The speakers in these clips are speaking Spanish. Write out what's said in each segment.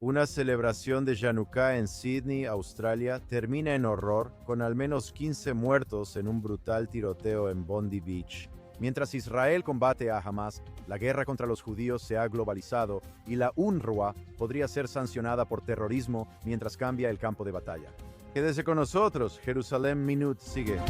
Una celebración de Hanukkah en Sydney, Australia, termina en horror, con al menos 15 muertos en un brutal tiroteo en Bondi Beach. Mientras Israel combate a Hamas, la guerra contra los judíos se ha globalizado y la UNRWA podría ser sancionada por terrorismo mientras cambia el campo de batalla. Quédese con nosotros, Jerusalén Minute sigue.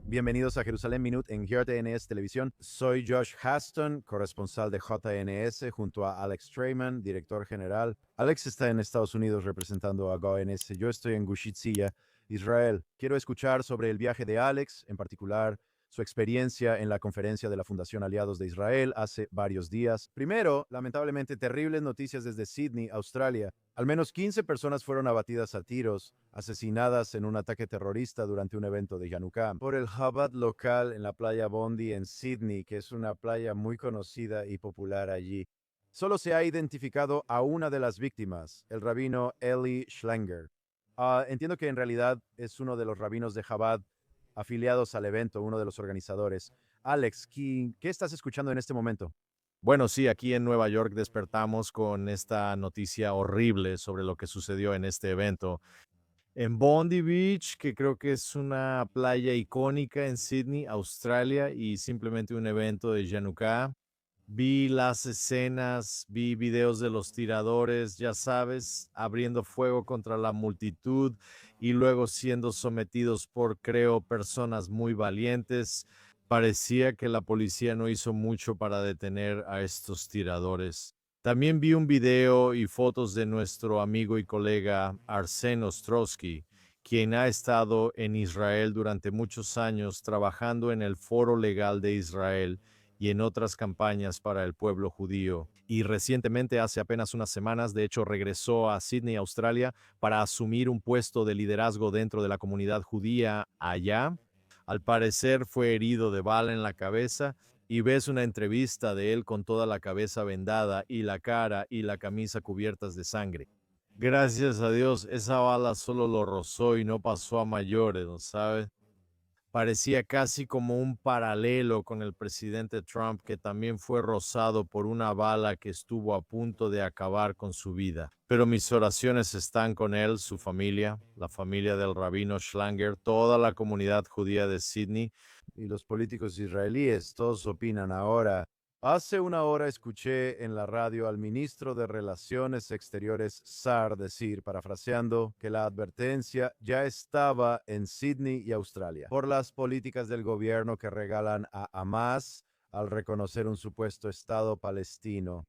Bienvenidos a Jerusalén Minute en JNS Televisión. Soy Josh Haston, corresponsal de JNS, junto a Alex Treyman, director general. Alex está en Estados Unidos representando a JNS. Yo estoy en Gush Etzion, Israel. Quiero escuchar sobre el viaje de Alex, en particular su experiencia en la conferencia de la Fundación Aliados de Israel hace varios días. Primero, lamentablemente, terribles noticias desde Sydney, Australia. Al menos 15 personas fueron abatidas a tiros, asesinadas en un ataque terrorista durante un evento de Hanukkah por el Chabad local en la playa Bondi en Sydney, que es una playa muy conocida y popular allí. Solo se ha identificado a una de las víctimas, el rabino Eli Schlanger. Entiendo que en realidad es uno de los rabinos de Chabad afiliados al evento, uno de los organizadores. Alex, ¿qué estás escuchando en este momento? Bueno, sí, aquí en Nueva York despertamos con esta noticia horrible sobre lo que sucedió en este evento. En Bondi Beach, que creo que es una playa icónica en Sydney, Australia, y simplemente un evento de Hanukkah. Vi las escenas, vi videos de los tiradores, ya sabes, abriendo fuego contra la multitud y luego siendo sometidos por, creo, personas muy valientes. Parecía que la policía no hizo mucho para detener a estos tiradores. También vi un video y fotos de nuestro amigo y colega Arsen Ostrowski, quien ha estado en Israel durante muchos años trabajando en el Foro Legal de Israel y en otras campañas para el pueblo judío. Y recientemente, hace apenas unas semanas, de hecho, regresó a Sydney, Australia, para asumir un puesto de liderazgo dentro de la comunidad judía allá. Al parecer fue herido de bala en la cabeza y ves una entrevista de él con toda la cabeza vendada y la cara y la camisa cubiertas de sangre. Gracias a Dios, esa bala solo lo rozó y no pasó a mayores, ¿no sabes? Parecía casi como un paralelo con el presidente Trump, que también fue rozado por una bala que estuvo a punto de acabar con su vida. Pero mis oraciones están con él, su familia, la familia del rabino Schlanger, toda la comunidad judía de Sydney. Y los políticos israelíes, todos opinan ahora. Hace una hora escuché en la radio al ministro de Relaciones Exteriores, Sar, decir, parafraseando, que la advertencia ya estaba en Sydney y Australia por las políticas del gobierno que regalan a Hamas al reconocer un supuesto Estado palestino.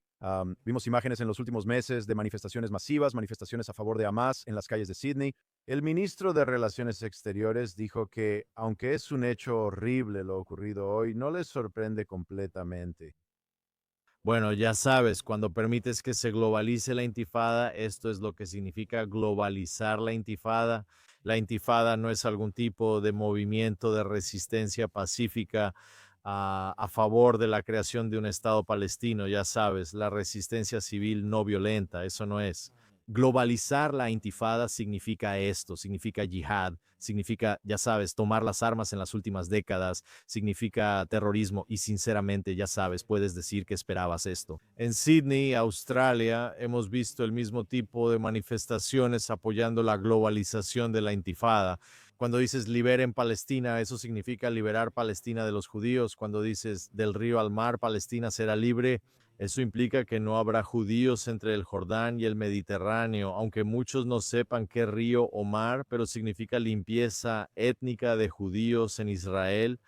Vimos imágenes en los últimos meses de manifestaciones masivas, manifestaciones a favor de Hamas en las calles de Sydney. El ministro de Relaciones Exteriores dijo que, aunque es un hecho horrible lo ocurrido hoy, no les sorprende completamente. Bueno, ya sabes, cuando permites que se globalice la intifada, esto es lo que significa globalizar la intifada. La intifada no es algún tipo de movimiento de resistencia pacífica a favor de la creación de un Estado palestino, ya sabes, la resistencia civil no violenta, eso no es. Globalizar la intifada significa esto, significa yihad, significa, ya sabes, tomar las armas en las últimas décadas, significa terrorismo y sinceramente, ya sabes, puedes decir que esperabas esto. En Sydney, Australia, hemos visto el mismo tipo de manifestaciones apoyando la globalización de la intifada. Cuando dices liberen Palestina, eso significa liberar Palestina de los judíos. Cuando dices del río al mar, Palestina será libre, eso implica que no habrá judíos entre el Jordán y el Mediterráneo, aunque muchos no sepan qué río o mar, pero significa limpieza étnica de judíos en Israel.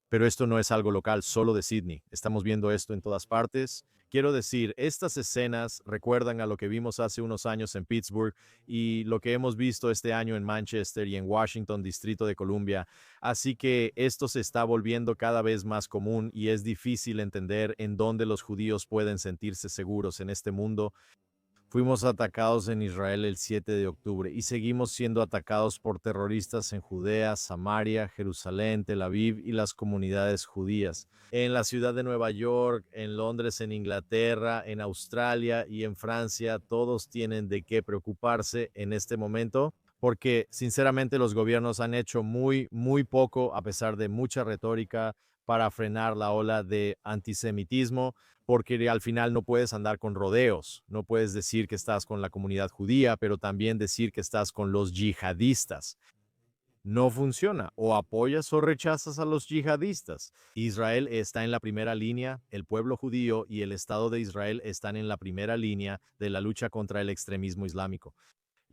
Pero esto no es algo local, solo de Sydney. Estamos viendo esto en todas partes. Quiero decir, estas escenas recuerdan a lo que vimos hace unos años en Pittsburgh y lo que hemos visto este año en Manchester y en Washington, Distrito de Columbia. Así que esto se está volviendo cada vez más común y es difícil entender en dónde los judíos pueden sentirse seguros en este mundo. Fuimos atacados en Israel el 7 de octubre y seguimos siendo atacados por terroristas en Judea, Samaria, Jerusalén, Tel Aviv y las comunidades judías. En la ciudad de Nueva York, en Londres, en Inglaterra, en Australia y en Francia, todos tienen de qué preocuparse en este momento. porque sinceramente los gobiernos han hecho muy poco, a pesar de mucha retórica, para frenar la ola de antisemitismo, porque al final no puedes andar con rodeos, no puedes decir que estás con la comunidad judía, pero también decir que estás con los yihadistas. No funciona, o apoyas o rechazas a los yihadistas. Israel está en la primera línea, el pueblo judío y el Estado de Israel están en la primera línea de la lucha contra el extremismo islámico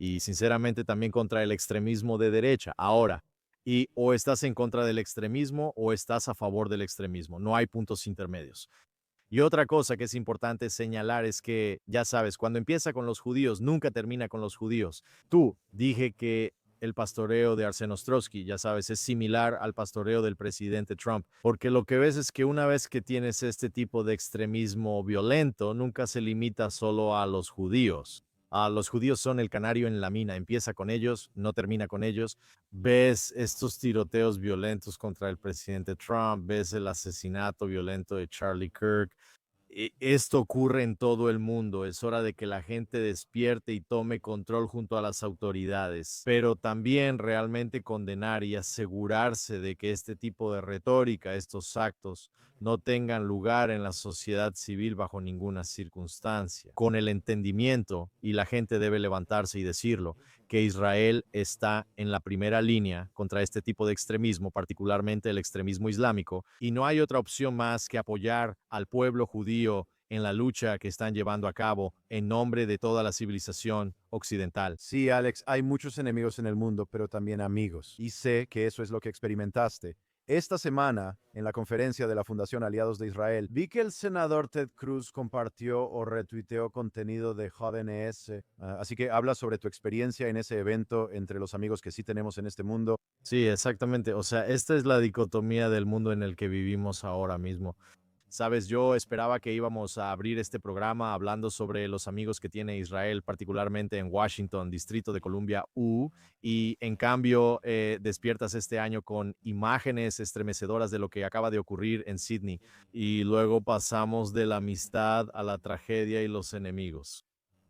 y sinceramente también contra el extremismo de derecha. Ahora, y o estás en contra del extremismo o estás a favor del extremismo. No hay puntos intermedios. Y otra cosa que es importante señalar es que, ya sabes, cuando empieza con los judíos, nunca termina con los judíos. Dije que el pastoreo de Arsen Ostrowski, ya sabes, es similar al pastoreo del presidente Trump, porque lo que ves es que una vez que tienes este tipo de extremismo violento, nunca se limita solo a los judíos. Los judíos son el canario en la mina, empieza con ellos, no termina con ellos. Ves estos tiroteos violentos contra el presidente Trump, ves el asesinato violento de Charlie Kirk. Esto ocurre en todo el mundo. Es hora de que la gente despierte y tome control junto a las autoridades, pero también realmente condenar y asegurarse de que este tipo de retórica, estos actos, no tengan lugar en la sociedad civil bajo ninguna circunstancia. Con el entendimiento, y la gente debe levantarse y decirlo, que Israel está en la primera línea contra este tipo de extremismo, particularmente el extremismo islámico, y no hay otra opción más que apoyar al pueblo judío en la lucha que están llevando a cabo en nombre de toda la civilización occidental. Sí, Alex, hay muchos enemigos en el mundo, pero también amigos. Y sé que eso es lo que experimentaste. Esta semana, en la conferencia de la Fundación Aliados de Israel, vi que el senador Ted Cruz compartió o retuiteó contenido de JNS. Así que habla sobre tu experiencia en ese evento entre los amigos que sí tenemos en este mundo. Sí, exactamente. O sea, esta es la dicotomía del mundo en el que vivimos ahora mismo. Sabes, yo esperaba que íbamos a abrir este programa hablando sobre los amigos que tiene Israel, particularmente en Washington, Distrito de Columbia U, y en cambio despiertas este año con imágenes estremecedoras de lo que acaba de ocurrir en Sydney, y luego pasamos de la amistad a la tragedia y los enemigos.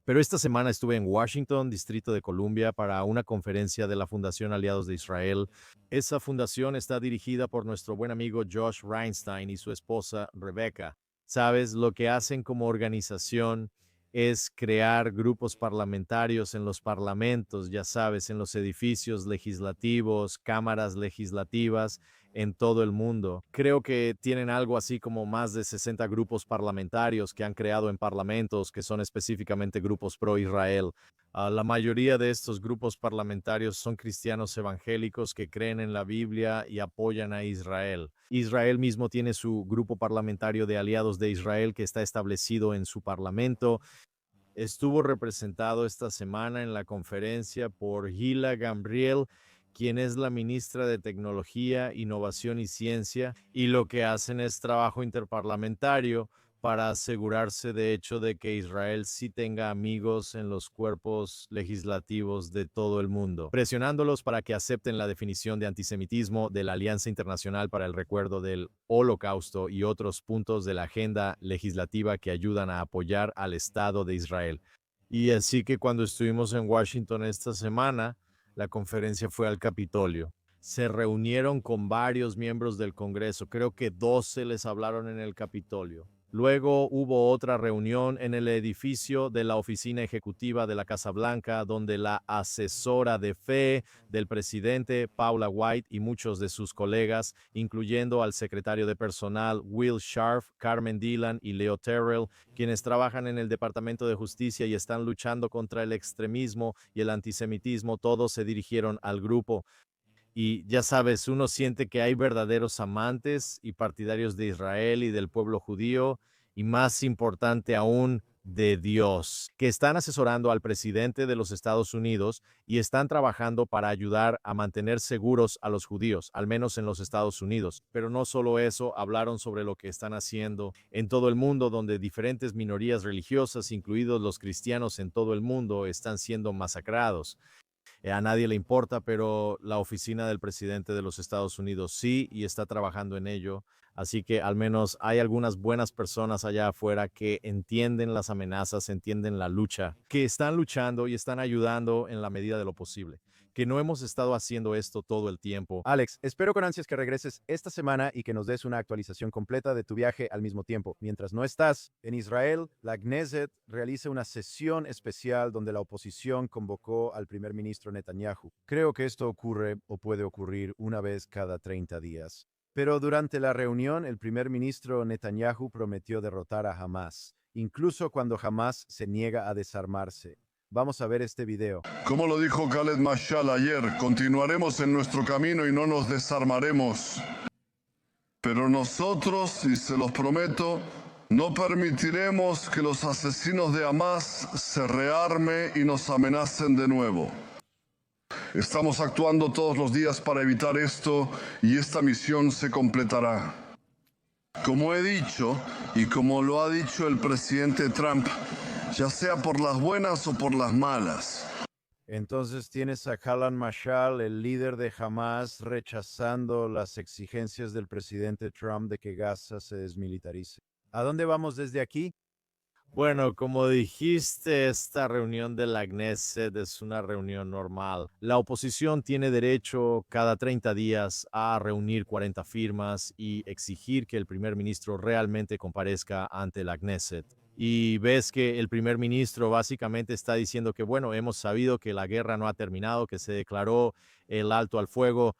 Pero esta semana estuve en Washington, Distrito de Columbia, para una conferencia de la Fundación Aliados de Israel. Esa fundación está dirigida por nuestro buen amigo Josh Reinstein y su esposa Rebecca. Sabes, lo que hacen como organización es crear grupos parlamentarios en los parlamentos, ya sabes, en los edificios legislativos, cámaras legislativas en todo el mundo. Creo que tienen algo así como más de 60 grupos parlamentarios que han creado en parlamentos que son específicamente grupos pro-Israel. La mayoría de estos grupos parlamentarios son cristianos evangélicos que creen en la Biblia y apoyan a Israel. Israel mismo tiene su grupo parlamentario de aliados de Israel que está establecido en su parlamento. Estuvo representado esta semana en la conferencia por Gila Gambriel, quien es la ministra de Tecnología, Innovación y Ciencia, y lo que hacen es trabajo interparlamentario para asegurarse de hecho de que Israel sí tenga amigos en los cuerpos legislativos de todo el mundo, presionándolos para que acepten la definición de antisemitismo de la Alianza Internacional para el Recuerdo del Holocausto y otros puntos de la agenda legislativa que ayudan a apoyar al Estado de Israel. Y así que cuando estuvimos en Washington esta semana, la conferencia fue al Capitolio. Se reunieron con varios miembros del Congreso, creo que 12 les hablaron en el Capitolio. Luego hubo otra reunión en el edificio de la oficina ejecutiva de la Casa Blanca, donde la asesora de fe del presidente, Paula White, y muchos de sus colegas, incluyendo al secretario de personal, Will Scharf, Carmen Dillon y Leo Terrell, quienes trabajan en el Departamento de Justicia y están luchando contra el extremismo y el antisemitismo, todos se dirigieron al grupo. Y ya sabes, uno siente que hay verdaderos amantes y partidarios de Israel y del pueblo judío, y más importante aún, de Dios, que están asesorando al presidente de los Estados Unidos y están trabajando para ayudar a mantener seguros a los judíos, al menos en los Estados Unidos. Pero no solo eso, hablaron sobre lo que están haciendo en todo el mundo, donde diferentes minorías religiosas, incluidos los cristianos en todo el mundo, están siendo masacrados. A nadie le importa, pero la oficina del presidente de los Estados Unidos sí, y está trabajando en ello. Así que al menos hay algunas buenas personas allá afuera que entienden las amenazas, entienden la lucha, que están luchando y están ayudando en la medida de lo posible. que no hemos estado haciendo esto todo el tiempo. Alex, espero con ansias que regreses esta semana y que nos des una actualización completa de tu viaje al mismo tiempo. Mientras no estás en Israel, la Knesset realiza una sesión especial donde la oposición convocó al primer ministro Netanyahu. Creo que esto ocurre o puede ocurrir una vez cada 30 días. Pero durante la reunión, el primer ministro Netanyahu prometió derrotar a Hamas, incluso cuando Hamas se niega a desarmarse. Vamos a ver este video. Como lo dijo Khaled Mashal ayer, continuaremos en nuestro camino y no nos desarmaremos. Pero nosotros, y se los prometo, no permitiremos que los asesinos de Hamas se rearmen y nos amenacen de nuevo. Estamos actuando todos los días para evitar esto y esta misión se completará. Como he dicho, y como lo ha dicho el presidente Trump, ya sea por las buenas o por las malas. Entonces tienes a Khaled Mashal, el líder de Hamas, rechazando las exigencias del presidente Trump de que Gaza se desmilitarice. ¿A dónde vamos desde aquí? Bueno, como dijiste, esta reunión de la Knesset es una reunión normal. La oposición tiene derecho cada 30 días a reunir 40 firmas y exigir que el primer ministro realmente comparezca ante la Knesset. Y ves que el primer ministro básicamente está diciendo que, bueno, hemos sabido que la guerra no ha terminado, que se declaró el alto al fuego.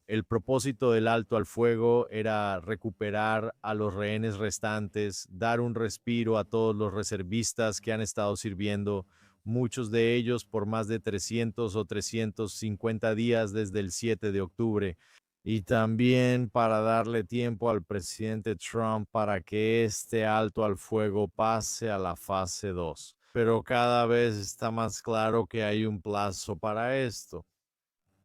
El propósito del alto al fuego era recuperar a los rehenes restantes, dar un respiro a todos los reservistas que han estado sirviendo, muchos de ellos por más de 300 o 350 días desde el 7 de octubre. Y también para darle tiempo al presidente Trump para que este alto al fuego pase a la fase 2. Pero cada vez está más claro que hay un plazo para esto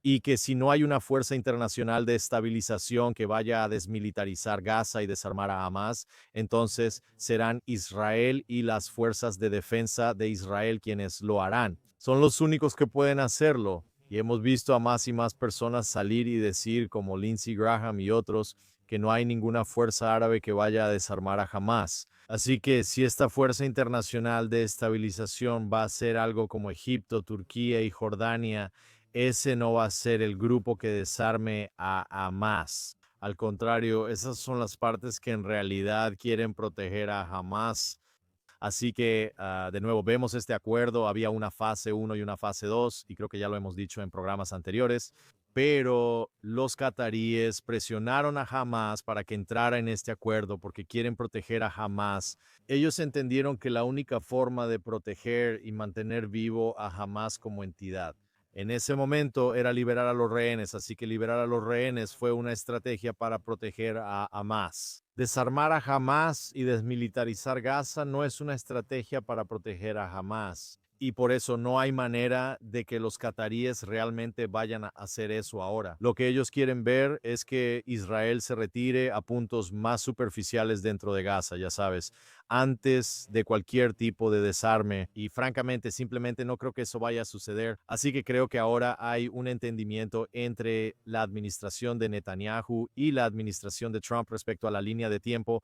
y que si no hay una fuerza internacional de estabilización que vaya a desmilitarizar Gaza y desarmar a Hamas, entonces serán Israel y las fuerzas de defensa de Israel quienes lo harán. Son los únicos que pueden hacerlo. Y hemos visto a más y más personas salir y decir, como Lindsey Graham y otros, que no hay ninguna fuerza árabe que vaya a desarmar a Hamas. Así que si esta fuerza internacional de estabilización va a ser algo como Egipto, Turquía y Jordania, ese no va a ser el grupo que desarme a Hamas. Al contrario, esas son las partes que en realidad quieren proteger a Hamas. Así que, de nuevo, vemos este acuerdo. Había una fase 1 y una fase 2, y creo que ya lo hemos dicho en programas anteriores, pero los cataríes presionaron a Hamas para que entrara en este acuerdo porque quieren proteger a Hamas. Ellos entendieron que la única forma de proteger y mantener vivo a Hamas como entidad en ese momento era liberar a los rehenes, así que liberar a los rehenes fue una estrategia para proteger a Hamas. Desarmar a Hamas y desmilitarizar Gaza no es una estrategia para proteger a Hamas. Y por eso no hay manera de que los cataríes realmente vayan a hacer eso ahora. Lo que ellos quieren ver es que Israel se retire a puntos más superficiales dentro de Gaza, ya sabes, antes de cualquier tipo de desarme. Y francamente, simplemente no creo que eso vaya a suceder. Así que creo que ahora hay un entendimiento entre la administración de Netanyahu y la administración de Trump respecto a la línea de tiempo.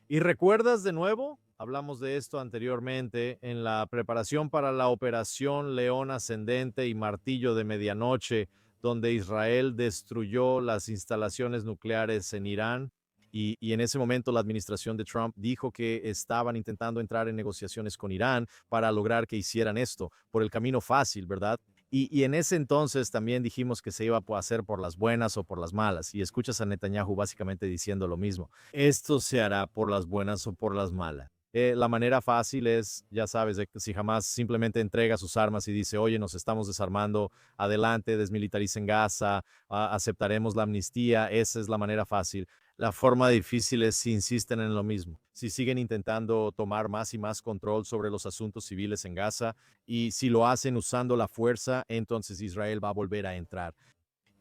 ¿Y recuerdas de nuevo? Hablamos de esto anteriormente en la preparación para la operación León Ascendente y Martillo de Medianoche, donde Israel destruyó las instalaciones nucleares en Irán. Y en ese momento la administración de Trump dijo que estaban intentando entrar en negociaciones con Irán para lograr que hicieran esto por el camino fácil, ¿verdad? Y en ese entonces también dijimos que se iba a hacer por las buenas o por las malas. Y escuchas a Netanyahu básicamente diciendo lo mismo. Esto se hará por las buenas o por las malas. La manera fácil es, ya sabes, de que si Hamas simplemente entrega sus armas y dice, oye, nos estamos desarmando, adelante, desmilitaricen Gaza, aceptaremos la amnistía, esa es la manera fácil. La forma difícil es si insisten en lo mismo, si siguen intentando tomar más y más control sobre los asuntos civiles en Gaza y si lo hacen usando la fuerza, entonces Israel va a volver a entrar.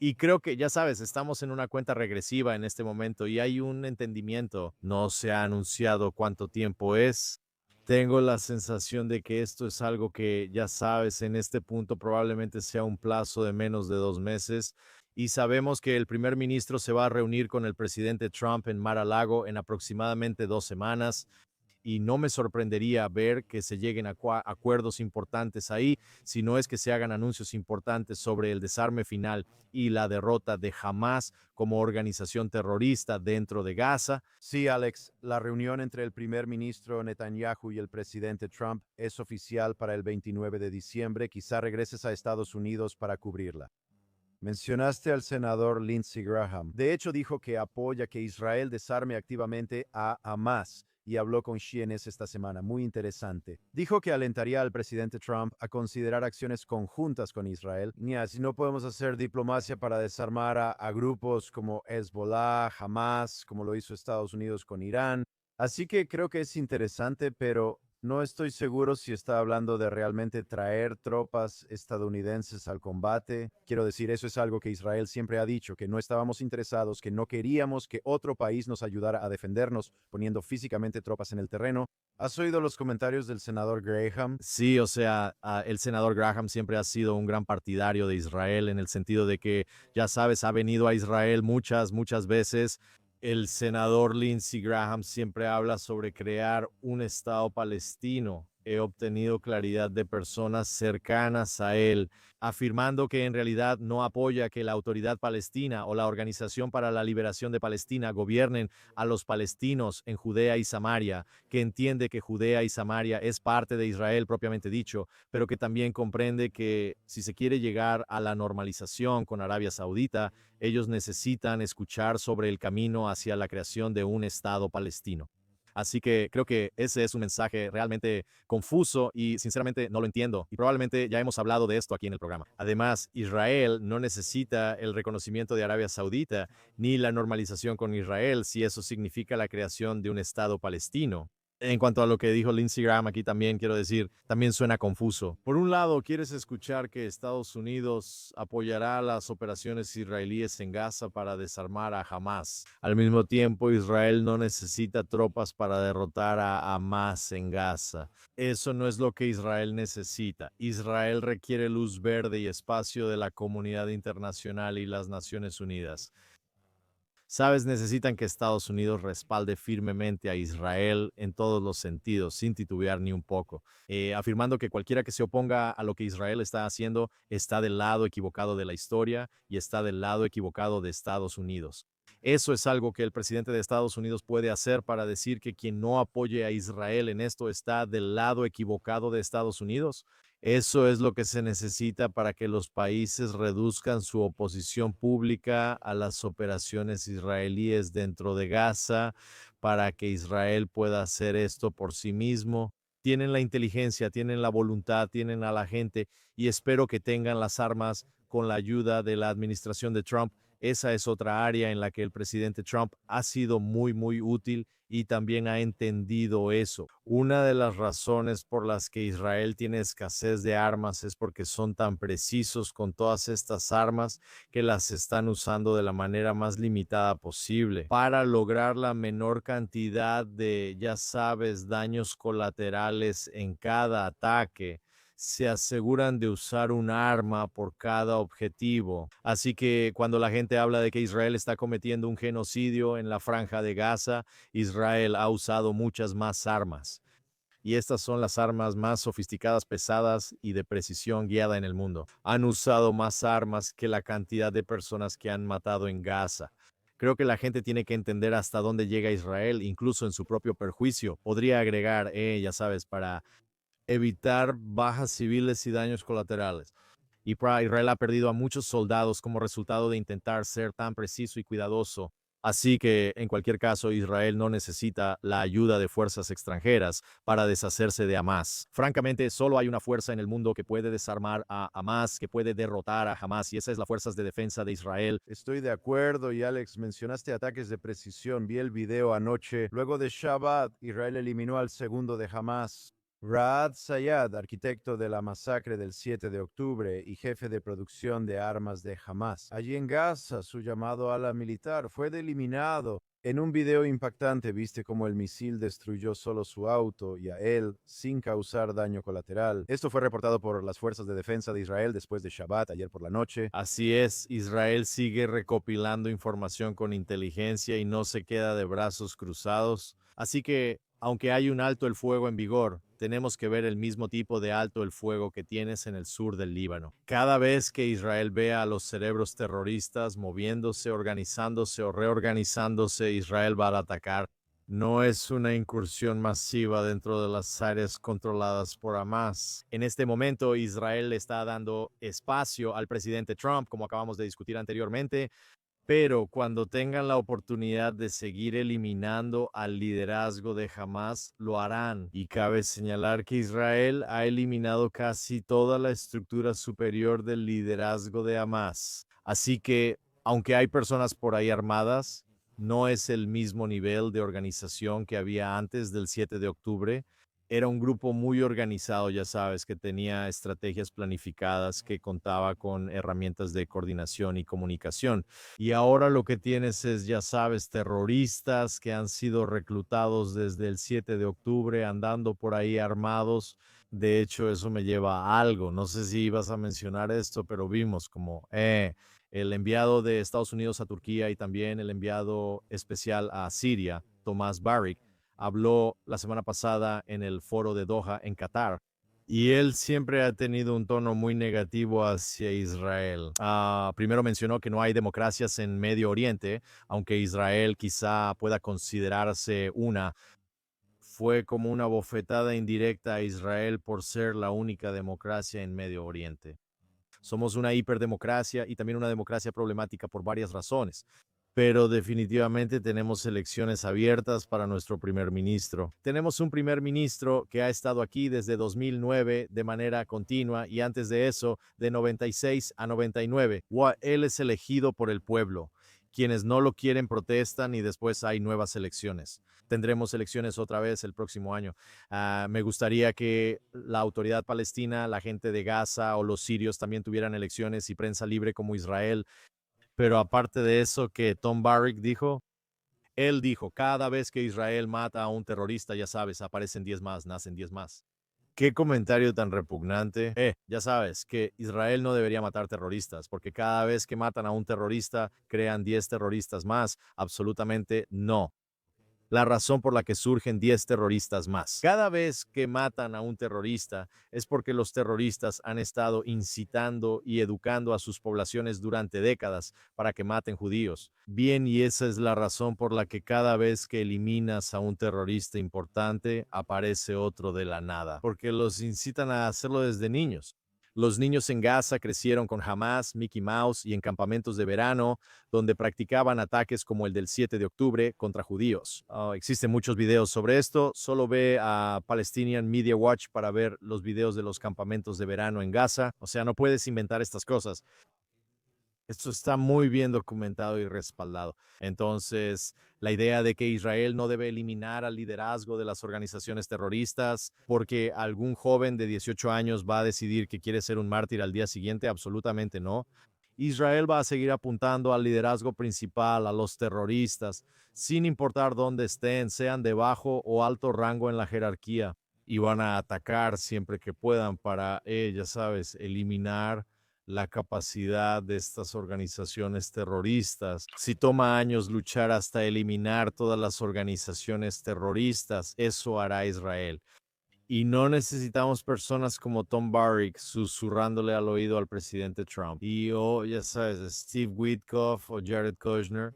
Y creo que, ya sabes, estamos en una cuenta regresiva en este momento y hay un entendimiento. No se ha anunciado cuánto tiempo es. Tengo la sensación de que esto es algo que, ya sabes, en este punto probablemente sea un plazo de menos de 2 meses. Y sabemos que el primer ministro se va a reunir con el presidente Trump en Mar-a-Lago en aproximadamente 2 semanas. y no me sorprendería ver que se lleguen a acuerdos importantes ahí, si no es que se hagan anuncios importantes sobre el desarme final y la derrota de Hamas como organización terrorista dentro de Gaza. Sí, Alex, la reunión entre el primer ministro Netanyahu y el presidente Trump es oficial para el 29 de diciembre. Quizá regreses a Estados Unidos para cubrirla. Mencionaste al senador Lindsey Graham. De hecho, dijo que apoya que Israel desarme activamente a Hamas y habló con CNN esta semana. Muy interesante. Dijo que alentaría al presidente Trump a considerar acciones conjuntas con Israel. Si no podemos hacer diplomacia para desarmar a grupos como Hezbollah, Hamas, como lo hizo Estados Unidos con Irán. Así que creo que es interesante, pero no estoy seguro si está hablando de realmente traer tropas estadounidenses al combate. Quiero decir, eso es algo que Israel siempre ha dicho, que no estábamos interesados, que no queríamos que otro país nos ayudara a defendernos poniendo físicamente tropas en el terreno. ¿Has oído los comentarios del senador Graham? Sí, o sea, el senador Graham siempre ha sido un gran partidario de Israel en el sentido de que, ya sabes, ha venido a Israel muchas veces. El senador Lindsey Graham siempre habla sobre crear un Estado palestino. He obtenido claridad de personas cercanas a él, afirmando que en realidad no apoya que la autoridad palestina o la Organización para la Liberación de Palestina gobiernen a los palestinos en Judea y Samaria, que entiende que Judea y Samaria es parte de Israel propiamente dicho, pero que también comprende que si se quiere llegar a la normalización con Arabia Saudita, ellos necesitan escuchar sobre el camino hacia la creación de un Estado palestino. Así que creo que ese es un mensaje realmente confuso y sinceramente no lo entiendo. Y probablemente ya hemos hablado de esto aquí en el programa. Además, Israel no necesita el reconocimiento de Arabia Saudita ni la normalización con Israel si eso significa la creación de un Estado palestino. En cuanto a lo que dijo Lindsey Graham aquí también quiero decir, también suena confuso. Por un lado, quieres escuchar que Estados Unidos apoyará las operaciones israelíes en Gaza para desarmar a Hamas. Al mismo tiempo, Israel no necesita tropas para derrotar a Hamas en Gaza. Eso no es lo que Israel necesita. Israel requiere luz verde y espacio de la comunidad internacional y las Naciones Unidas. Sabes, necesitan que Estados Unidos respalde firmemente a Israel en todos los sentidos, sin titubear ni un poco, afirmando que cualquiera que se oponga a lo que Israel está haciendo está del lado equivocado de la historia y está del lado equivocado de Estados Unidos. Eso es algo que el presidente de Estados Unidos puede hacer para decir que quien no apoye a Israel en esto está del lado equivocado de Estados Unidos. Eso es lo que se necesita para que los países reduzcan su oposición pública a las operaciones israelíes dentro de Gaza, para que Israel pueda hacer esto por sí mismo. Tienen la inteligencia, tienen la voluntad, tienen a la gente y espero que tengan las armas con la ayuda de la administración de Trump. Esa es otra área en la que el presidente Trump ha sido muy útil y también ha entendido eso. Una de las razones por las que Israel tiene escasez de armas es porque son tan precisos con todas estas armas que las están usando de la manera más limitada posible para lograr la menor cantidad de, ya sabes, daños colaterales en cada ataque. Se aseguran de usar un arma por cada objetivo. Así que cuando la gente habla de que Israel está cometiendo un genocidio en la franja de Gaza, Israel ha usado muchas más armas. Y estas son las armas más sofisticadas, pesadas y de precisión guiada en el mundo. Han usado más armas que la cantidad de personas que han matado en Gaza. Creo que la gente tiene que entender hasta dónde llega Israel, incluso en su propio perjuicio. Podría agregar, ya sabes, para evitar bajas civiles y daños colaterales. Y Israel ha perdido a muchos soldados como resultado de intentar ser tan preciso y cuidadoso. Así que, en cualquier caso, Israel no necesita la ayuda de fuerzas extranjeras para deshacerse de Hamas. Francamente, solo hay una fuerza en el mundo que puede desarmar a Hamas, que puede derrotar a Hamas, y esa es las fuerzas de defensa de Israel. Estoy de acuerdo, y Alex, mencionaste ataques de precisión. Vi el video anoche. Luego de Shabbat, Israel eliminó al segundo de Hamas. Raad Sayad, arquitecto de la masacre del 7 de octubre y jefe de producción de armas de Hamas. Allí en Gaza, su llamado ala militar fue eliminado. En un video impactante viste cómo el misil destruyó solo su auto y a él sin causar daño colateral. Esto fue reportado por las fuerzas de defensa de Israel después de Shabbat, ayer por la noche. Así es, Israel sigue recopilando información con inteligencia y no se queda de brazos cruzados. Así que Aunque hay un alto el fuego en vigor, tenemos que ver el mismo tipo de alto el fuego que tienes en el sur del Líbano. Cada vez que Israel vea a los cerebros terroristas moviéndose, organizándose o reorganizándose, Israel va a atacar. No es una incursión masiva dentro de las áreas controladas por Hamas. En este momento, Israel le está dando espacio al presidente Trump, como acabamos de discutir anteriormente, pero cuando tengan la oportunidad de seguir eliminando al liderazgo de Hamas, lo harán. Y cabe señalar que Israel ha eliminado casi toda la estructura superior del liderazgo de Hamas. Así que, aunque hay personas por ahí armadas, no es el mismo nivel de organización que había antes del 7 de octubre. Era un grupo muy organizado, ya sabes, que tenía estrategias planificadas, que contaba con herramientas de coordinación y comunicación. Y ahora lo que tienes es, ya sabes, terroristas que han sido reclutados desde el 7 de octubre, andando por ahí armados. De hecho, eso me lleva a algo. No sé si ibas a mencionar esto, pero vimos como el enviado de Estados Unidos a Turquía y también el enviado especial a Siria, Tomás Barrick, habló la semana pasada en el foro de Doha, en Qatar, y él siempre ha tenido un tono muy negativo hacia Israel. Primero mencionó que no hay democracias en Medio Oriente, aunque Israel quizá pueda considerarse una. Fue como una bofetada indirecta a Israel por ser la única democracia en Medio Oriente. Somos una hiperdemocracia y también una democracia problemática por varias razones, pero definitivamente tenemos elecciones abiertas para nuestro primer ministro. Tenemos un primer ministro que ha estado aquí desde 2009 de manera continua y antes de eso de 96 a 99. Él es elegido por el pueblo. Quienes no lo quieren protestan y después hay nuevas elecciones. Tendremos elecciones otra vez el próximo año. Me gustaría que la autoridad palestina, la gente de Gaza o los sirios también tuvieran elecciones y prensa libre como Israel. Pero aparte de eso que Tom Barrick dijo, él dijo, cada vez que Israel mata a un terrorista, ya sabes, aparecen 10 más, nacen 10 más. Qué comentario tan repugnante. Ya sabes que Israel no debería matar terroristas, porque cada vez que matan a un terrorista, crean 10 terroristas más. Absolutamente no. La razón por la que surgen 10 terroristas más. Cada vez que matan a un terrorista es porque los terroristas han estado incitando y educando a sus poblaciones durante décadas para que maten judíos. Bien, y esa es la razón por la que cada vez que eliminas a un terrorista importante, aparece otro de la nada, porque los incitan a hacerlo desde niños. Los niños en Gaza crecieron con Hamas, Mickey Mouse y en campamentos de verano, donde practicaban ataques como el del 7 de octubre contra judíos. Existen muchos videos sobre esto. Solo ve a Palestinian Media Watch para ver los videos de los campamentos de verano en Gaza. O sea, no puedes inventar estas cosas. Esto está muy bien documentado y respaldado. Entonces, la idea de que Israel no debe eliminar al liderazgo de las organizaciones terroristas porque algún joven de 18 años va a decidir que quiere ser un mártir al día siguiente, absolutamente no. Israel va a seguir apuntando al liderazgo principal, a los terroristas, sin importar dónde estén, sean de bajo o alto rango en la jerarquía, y van a atacar siempre que puedan para, ya sabes, eliminar la capacidad de estas organizaciones terroristas. Si toma años luchar hasta eliminar todas las organizaciones terroristas, eso hará Israel. Y no necesitamos personas como Tom Barrick susurrándole al oído al presidente Trump. Y ya sabes, Steve Witkoff o Jared Kushner.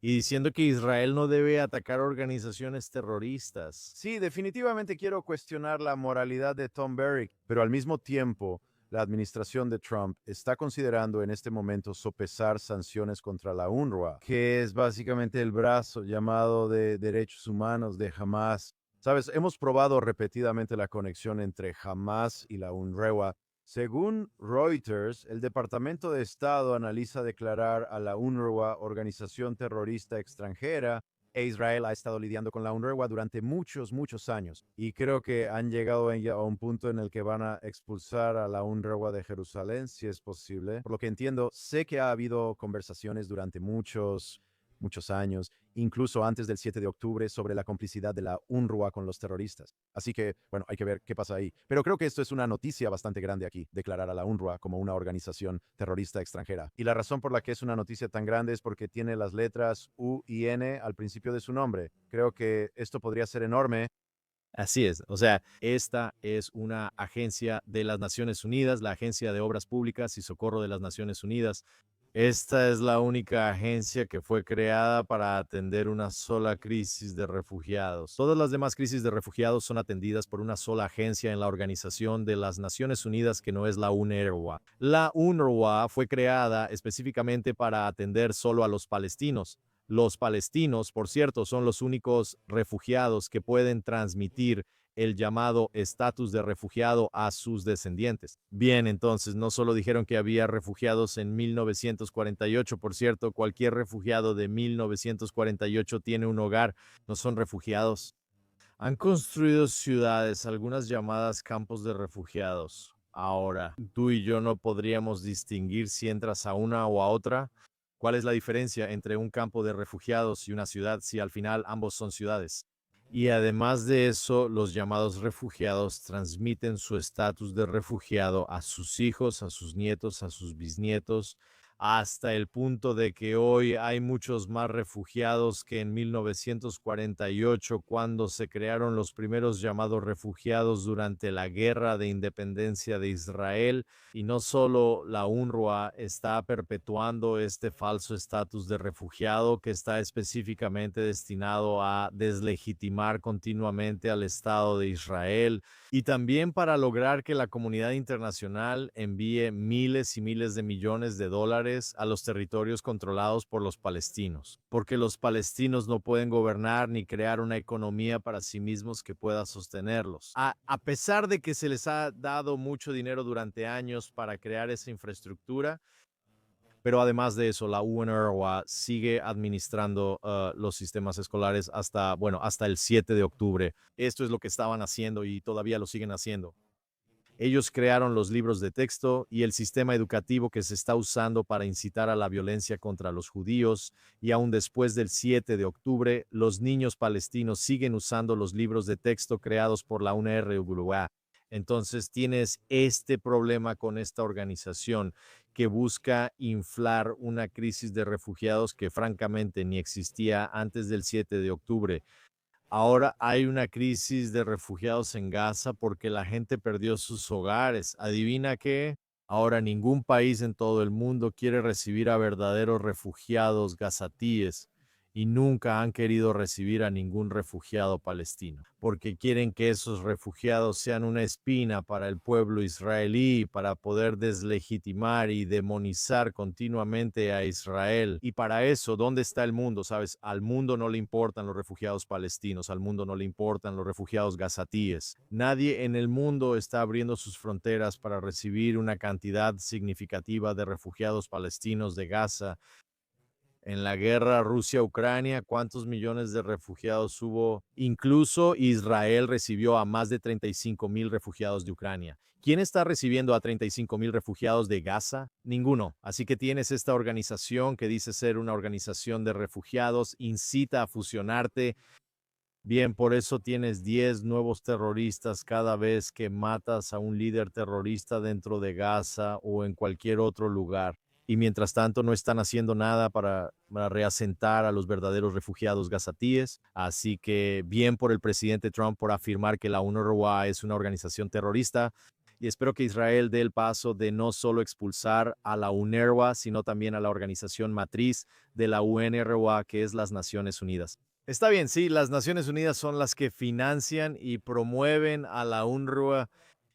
Y diciendo que Israel no debe atacar organizaciones terroristas. Sí, definitivamente quiero cuestionar la moralidad de Tom Barrick, pero al mismo tiempo, la administración de Trump está considerando en este momento sopesar sanciones contra la UNRWA, que es básicamente el brazo llamado de derechos humanos de Hamas. Sabes, hemos probado repetidamente la conexión entre Hamas y la UNRWA. Según Reuters, el Departamento de Estado analiza declarar a la UNRWA organización terrorista extranjera, e Israel ha estado lidiando con la UNRWA durante muchos, muchos años. Y creo que han llegado a un punto en el que van a expulsar a la UNRWA de Jerusalén, si es posible. Por lo que entiendo, sé que ha habido conversaciones durante muchos muchos años, incluso antes del 7 de octubre, sobre la complicidad de la UNRWA con los terroristas. Así que, bueno, hay que ver qué pasa ahí. Pero creo que esto es una noticia bastante grande aquí, declarar a la UNRWA como una organización terrorista extranjera. Y la razón por la que es una noticia tan grande es porque tiene las letras U y N al principio de su nombre. Creo que esto podría ser enorme. Así es, o sea, esta es una agencia de las Naciones Unidas, la Agencia de Obras Públicas y Socorro de las Naciones Unidas. Esta es la única agencia que fue creada para atender una sola crisis de refugiados. Todas las demás crisis de refugiados son atendidas por una sola agencia en la Organización de las Naciones Unidas que no es la UNRWA. La UNRWA fue creada específicamente para atender solo a los palestinos. Los palestinos, por cierto, son los únicos refugiados que pueden transmitir el llamado estatus de refugiado a sus descendientes. Bien, entonces, no solo dijeron que había refugiados en 1948, por cierto, cualquier refugiado de 1948 tiene un hogar, no son refugiados. Han construido ciudades, algunas llamadas campos de refugiados. Ahora, tú y yo no podríamos distinguir si entras a una o a otra. ¿Cuál es la diferencia entre un campo de refugiados y una ciudad si al final ambos son ciudades? Y además de eso, los llamados refugiados transmiten su estatus de refugiado a sus hijos, a sus nietos, a sus bisnietos, hasta el punto de que hoy hay muchos más refugiados que en 1948, cuando se crearon los primeros llamados refugiados durante la Guerra de Independencia de Israel. Y no solo la UNRWA está perpetuando este falso estatus de refugiado que está específicamente destinado a deslegitimar continuamente al Estado de Israel, y también para lograr que la comunidad internacional envíe miles y miles de millones de dólares a los territorios controlados por los palestinos, porque los palestinos no pueden gobernar ni crear una economía para sí mismos que pueda sostenerlos. A pesar de que se les ha dado mucho dinero durante años para crear esa infraestructura, pero además de eso, la UNRWA sigue administrando los sistemas escolares hasta, bueno, hasta el 7 de octubre. Esto es lo que estaban haciendo y todavía lo siguen haciendo. Ellos crearon los libros de texto y el sistema educativo que se está usando para incitar a la violencia contra los judíos, y aún después del 7 de octubre, los niños palestinos siguen usando los libros de texto creados por la UNRWA. Entonces tienes este problema con esta organización que busca inflar una crisis de refugiados que francamente ni existía antes del 7 de octubre. Ahora hay una crisis de refugiados en Gaza porque la gente perdió sus hogares. ¿Adivina qué? Ahora ningún país en todo el mundo quiere recibir a verdaderos refugiados gazatíes, y nunca han querido recibir a ningún refugiado palestino, porque quieren que esos refugiados sean una espina para el pueblo israelí, para poder deslegitimar y demonizar continuamente a Israel. Y para eso, ¿dónde está el mundo? ¿Sabes? Al mundo no le importan los refugiados palestinos, al mundo no le importan los refugiados gazatíes. Nadie en el mundo está abriendo sus fronteras para recibir una cantidad significativa de refugiados palestinos de Gaza. En la guerra Rusia-Ucrania, ¿cuántos millones de refugiados hubo? Incluso Israel recibió a más de 35,000 refugiados de Ucrania. ¿Quién está recibiendo a 35,000 refugiados de Gaza? Ninguno. Así que tienes esta organización que dice ser una organización de refugiados, incita a fusionarte. Bien, por eso tienes 10 nuevos terroristas cada vez que matas a un líder terrorista dentro de Gaza o en cualquier otro lugar. Y mientras tanto no están haciendo nada para reasentar a los verdaderos refugiados gazatíes. Así que bien por el presidente Trump por afirmar que la UNRWA es una organización terrorista. Y espero que Israel dé el paso de no solo expulsar a la UNRWA, sino también a la organización matriz de la UNRWA, que es las Naciones Unidas. Está bien, sí, las Naciones Unidas son las que financian y promueven a la UNRWA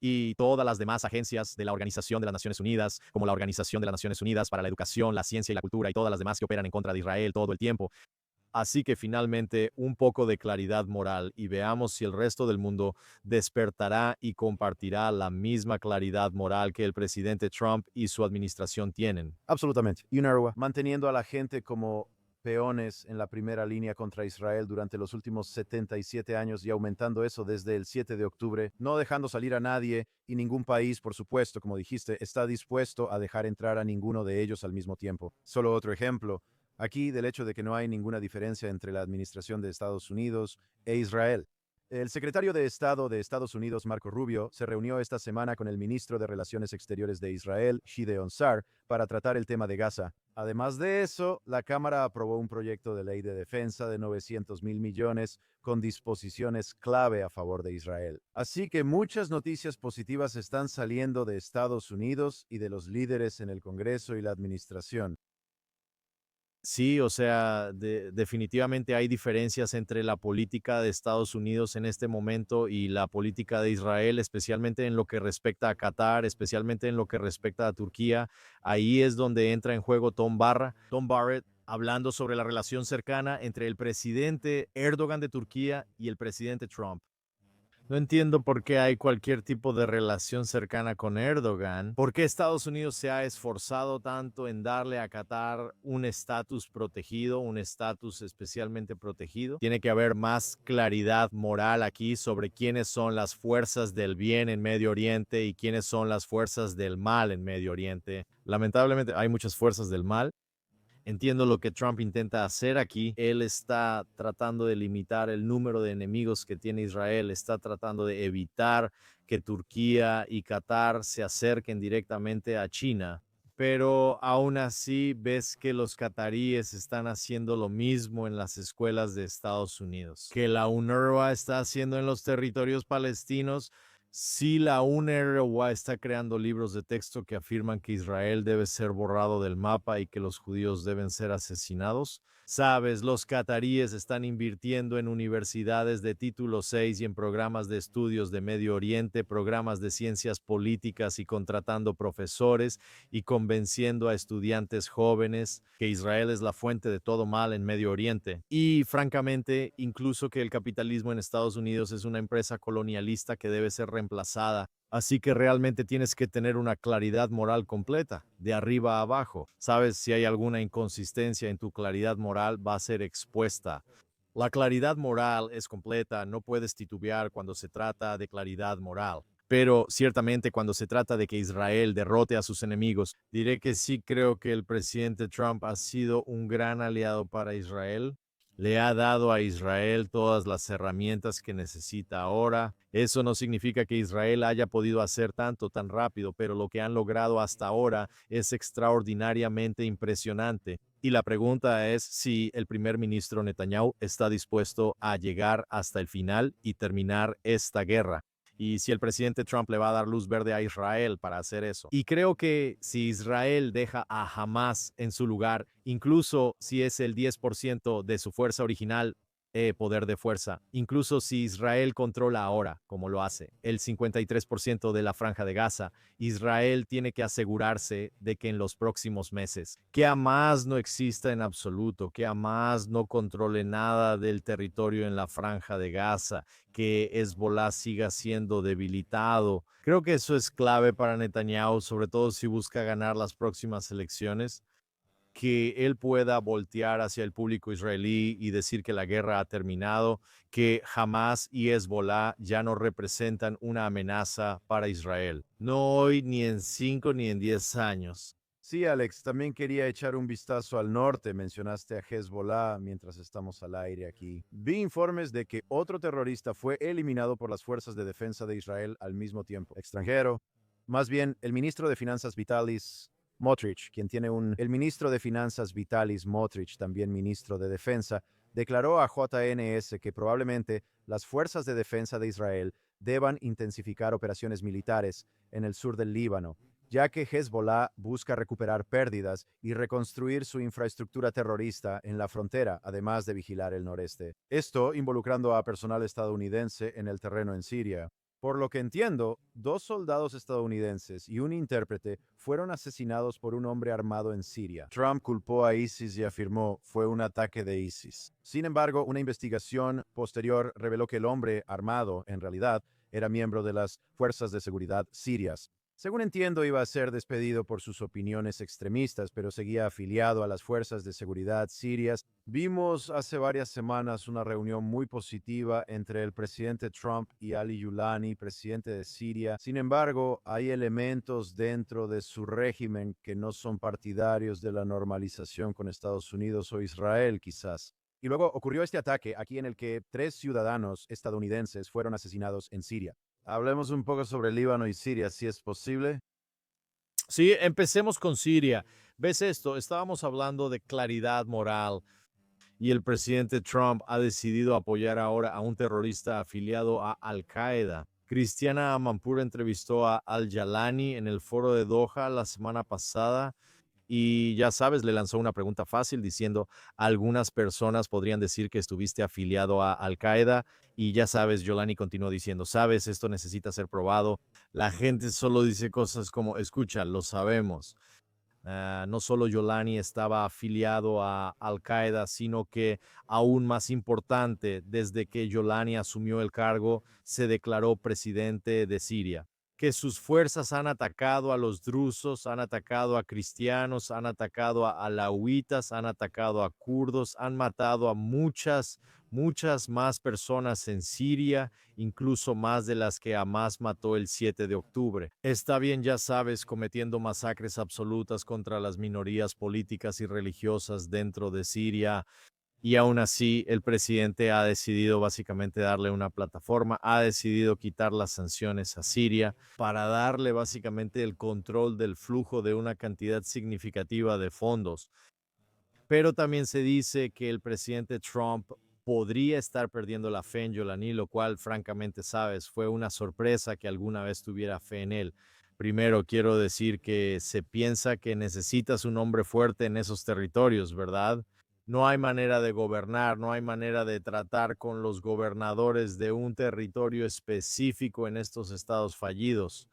y todas las demás agencias de la Organización de las Naciones Unidas, como la Organización de las Naciones Unidas para la Educación, la Ciencia y la Cultura, y todas las demás que operan en contra de Israel todo el tiempo. Así que finalmente un poco de claridad moral, y veamos si el resto del mundo despertará y compartirá la misma claridad moral que el presidente Trump y su administración tienen. Absolutamente. UNRWA, manteniendo a la gente como peones en la primera línea contra Israel durante los últimos 77 años y aumentando eso desde el 7 de octubre, no dejando salir a nadie, y ningún país, por supuesto, como dijiste, está dispuesto a dejar entrar a ninguno de ellos al mismo tiempo. Solo otro ejemplo. aquí del hecho de que no hay ninguna diferencia entre la administración de Estados Unidos e Israel. El secretario de Estado de Estados Unidos, Marco Rubio, se reunió esta semana con el ministro de Relaciones Exteriores de Israel, Gideon Sa'ar, para tratar el tema de Gaza. Además de eso, la Cámara aprobó un proyecto de ley de defensa de 900 mil millones con disposiciones clave a favor de Israel. Así que muchas noticias positivas están saliendo de Estados Unidos y de los líderes en el Congreso y la administración. Sí, o sea, definitivamente hay diferencias entre la política de Estados Unidos en este momento y la política de Israel, especialmente en lo que respecta a Qatar, especialmente en lo que respecta a Turquía. Ahí es donde entra en juego Tom Barrett, hablando sobre la relación cercana entre el presidente Erdogan de Turquía y el presidente Trump. No entiendo por qué hay cualquier tipo de relación cercana con Erdogan. ¿Por qué Estados Unidos se ha esforzado tanto en darle a Qatar un estatus protegido, un estatus especialmente protegido? Tiene que haber más claridad moral aquí sobre quiénes son las fuerzas del bien en Medio Oriente y quiénes son las fuerzas del mal en Medio Oriente. Lamentablemente hay muchas fuerzas del mal. Entiendo lo que Trump intenta hacer aquí. Él está tratando de limitar el número de enemigos que tiene Israel, está tratando de evitar que Turquía y Qatar se acerquen directamente a China. Pero aún así ves que los cataríes están haciendo lo mismo en las escuelas de Estados Unidos, que la UNRWA está haciendo en los territorios palestinos. Si la UNRWA está creando libros de texto que afirman que Israel debe ser borrado del mapa y que los judíos deben ser asesinados. Sabes, los cataríes están invirtiendo en universidades de título 6 y en programas de estudios de Medio Oriente, programas de ciencias políticas y contratando profesores y convenciendo a estudiantes jóvenes que Israel es la fuente de todo mal en Medio Oriente. Y francamente, incluso que el capitalismo en Estados Unidos es una empresa colonialista que debe ser reemplazada. Así que realmente tienes que tener una claridad moral completa, de arriba a abajo. Sabes, si hay alguna inconsistencia en tu claridad moral, va a ser expuesta. La claridad moral es completa, no puedes titubear cuando se trata de claridad moral. Pero ciertamente cuando se trata de que Israel derrote a sus enemigos, diré que sí creo que el presidente Trump ha sido un gran aliado para Israel. Le ha dado a Israel todas las herramientas que necesita ahora. Eso no significa que Israel haya podido hacer tanto tan rápido, pero lo que han logrado hasta ahora es extraordinariamente impresionante. Y la pregunta es si el primer ministro Netanyahu está dispuesto a llegar hasta el final y terminar esta guerra. Y si el presidente Trump le va a dar luz verde a Israel para hacer eso. Y creo que si Israel deja a Hamas en su lugar, incluso si es el 10% de su fuerza original, poder de fuerza, incluso si Israel controla ahora, como lo hace, el 53% de la franja de Gaza, Israel tiene que asegurarse de que en los próximos meses, que Hamas no exista en absoluto, que Hamas no controle nada del territorio en la franja de Gaza, que Hezbollah siga siendo debilitado. Creo que eso es clave para Netanyahu, sobre todo si busca ganar las próximas elecciones, que él pueda voltear hacia el público israelí y decir que la guerra ha terminado, que Hamas y Hezbollah ya no representan una amenaza para Israel. No hoy, ni en 5 ni en 10 años. Sí, Alex, también quería echar un vistazo al norte. Mencionaste a Hezbollah mientras estamos al aire aquí. Vi informes de que otro terrorista fue eliminado por las fuerzas de defensa de Israel al mismo tiempo. Extranjero. Más bien, el ministro de Finanzas Vitalis Smotrich, el ministro de Finanzas Vitalis Smotrich, también ministro de Defensa, declaró a JNS que probablemente las fuerzas de defensa de Israel deban intensificar operaciones militares en el sur del Líbano, ya que Hezbollah busca recuperar pérdidas y reconstruir su infraestructura terrorista en la frontera, además de vigilar el noreste. Esto involucrando a personal estadounidense en el terreno en Siria. Por lo que entiendo, 2 soldados estadounidenses y un intérprete fueron asesinados por un hombre armado en Siria. Trump culpó a ISIS y afirmó fue un ataque de ISIS. Sin embargo, una investigación posterior reveló que el hombre armado, en realidad, era miembro de las fuerzas de seguridad sirias. Según entiendo, iba a ser despedido por sus opiniones extremistas, pero seguía afiliado a las fuerzas de seguridad sirias. Vimos hace varias semanas una reunión muy positiva entre el presidente Trump y Ali Yulani, presidente de Siria. Sin embargo, hay elementos dentro de su régimen que no son partidarios de la normalización con Estados Unidos o Israel, quizás. Y luego ocurrió este ataque aquí en el que 3 ciudadanos estadounidenses fueron asesinados en Siria. Hablemos un poco sobre Líbano y Siria, si es posible. Sí, empecemos con Siria. ¿Ves esto? Estábamos hablando de claridad moral y el presidente Trump ha decidido apoyar ahora a un terrorista afiliado a Al-Qaeda. Cristiana Amanpour entrevistó a Al-Jalani en el foro de Doha la semana pasada y ya sabes, le lanzó una pregunta fácil diciendo, algunas personas podrían decir que estuviste afiliado a Al-Qaeda y ya sabes, Yolani continuó diciendo, sabes, esto necesita ser probado. La gente solo dice cosas como, escucha, lo sabemos. No solo Yolani estaba afiliado a Al-Qaeda, sino que aún más importante, desde que Yolani asumió el cargo, se declaró presidente de Siria. Que sus fuerzas han atacado a los drusos, han atacado a cristianos, han atacado a alawitas, han atacado a kurdos, han matado a muchas más personas en Siria, incluso más de las que Hamas mató el 7 de octubre. Está bien, ya sabes, cometiendo masacres absolutas contra las minorías políticas y religiosas dentro de Siria. Y aún así, el presidente ha decidido básicamente darle una plataforma, ha decidido quitar las sanciones a Siria para darle básicamente el control del flujo de una cantidad significativa de fondos. Pero también se dice que el presidente Trump podría estar perdiendo la fe en Yolani, lo cual, francamente, sabes, fue una sorpresa que alguna vez tuviera fe en él. Primero, quiero decir que se piensa que necesitas un hombre fuerte en esos territorios, ¿verdad? No hay manera de gobernar, no hay manera de tratar con los gobernadores de un territorio específico en estos estados fallidos.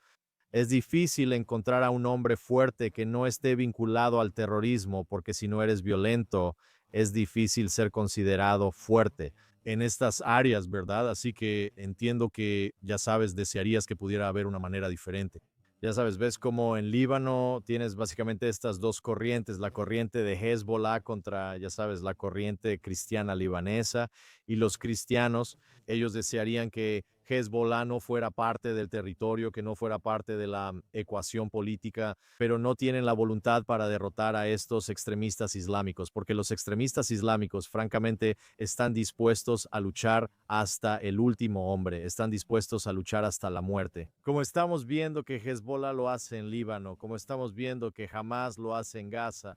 Es difícil encontrar a un hombre fuerte que no esté vinculado al terrorismo, porque si no eres violento, es difícil ser considerado fuerte en estas áreas, ¿verdad? Así que entiendo que, ya sabes, desearías que pudiera haber una manera diferente. Ya sabes, ves como en Líbano tienes básicamente estas dos corrientes, la corriente de Hezbollah contra, ya sabes, la corriente cristiana libanesa y los cristianos, ellos desearían que Hezbollah no fuera parte del territorio, que no fuera parte de la ecuación política, pero no tienen la voluntad para derrotar a estos extremistas islámicos, porque los extremistas islámicos, francamente, están dispuestos a luchar hasta el último hombre, están dispuestos a luchar hasta la muerte. Como estamos viendo que Hezbollah lo hace en Líbano, como estamos viendo que Hamas lo hace en Gaza.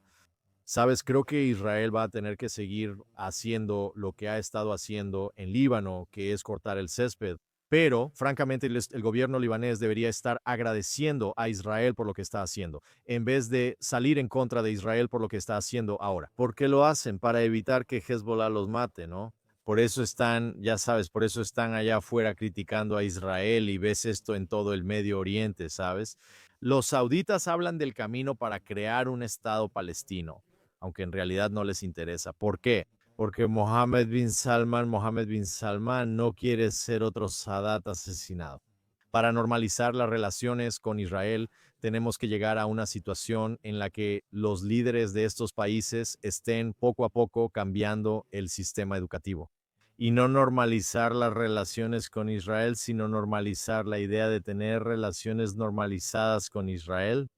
Sabes, creo que Israel va a tener que seguir haciendo lo que ha estado haciendo en Líbano, que es cortar el césped. Pero, francamente, el gobierno libanés debería estar agradeciendo a Israel por lo que está haciendo, en vez de salir en contra de Israel por lo que está haciendo ahora. ¿Por qué lo hacen? Para evitar que Hezbollah los mate, ¿no? Por eso están, ya sabes, por eso están allá afuera criticando a Israel y ves esto en todo el Medio Oriente, ¿sabes? Los sauditas hablan del camino para crear un Estado palestino, aunque en realidad no les interesa. ¿Por qué? Porque Mohammed bin Salman no quiere ser otro Sadat asesinado. Para normalizar las relaciones con Israel, tenemos que llegar a una situación en la que los líderes de estos países estén poco a poco cambiando el sistema educativo. Y no normalizar las relaciones con Israel, sino normalizar la idea de tener relaciones normalizadas con Israel.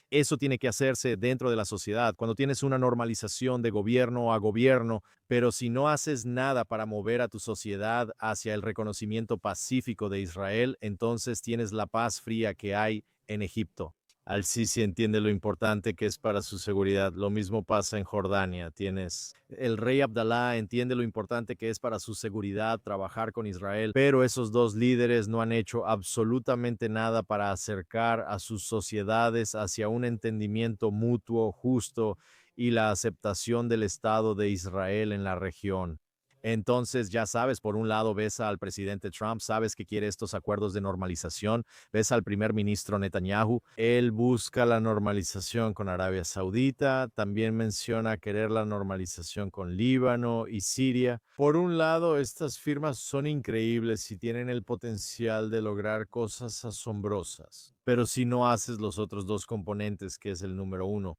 Eso tiene que hacerse dentro de la sociedad, cuando tienes una normalización de gobierno a gobierno, pero si no haces nada para mover a tu sociedad hacia el reconocimiento pacífico de Israel, entonces tienes la paz fría que hay en Egipto. Al-Sisi entiende lo importante que es para su seguridad. Lo mismo pasa en Jordania. Tienes el rey Abdalá entiende lo importante que es para su seguridad trabajar con Israel, pero esos dos líderes no han hecho absolutamente nada para acercar a sus sociedades hacia un entendimiento mutuo, justo y la aceptación del Estado de Israel en la región. Entonces, ya sabes, por un lado ves al presidente Trump, sabes que quiere estos acuerdos de normalización, ves al primer ministro Netanyahu, él busca la normalización con Arabia Saudita, también menciona querer la normalización con Líbano y Siria. Por un lado, estas firmas son increíbles y tienen el potencial de lograr cosas asombrosas, pero si no haces los otros dos componentes, que es el número uno,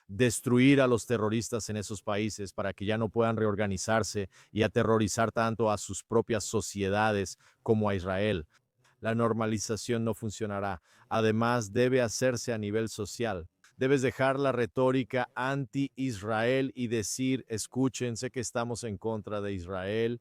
destruir a los terroristas en esos países para que ya no puedan reorganizarse y aterrorizar tanto a sus propias sociedades como a Israel. La normalización no funcionará. Además, debe hacerse a nivel social. Debes dejar la retórica anti-Israel y decir, escuchen, sé que estamos en contra de Israel,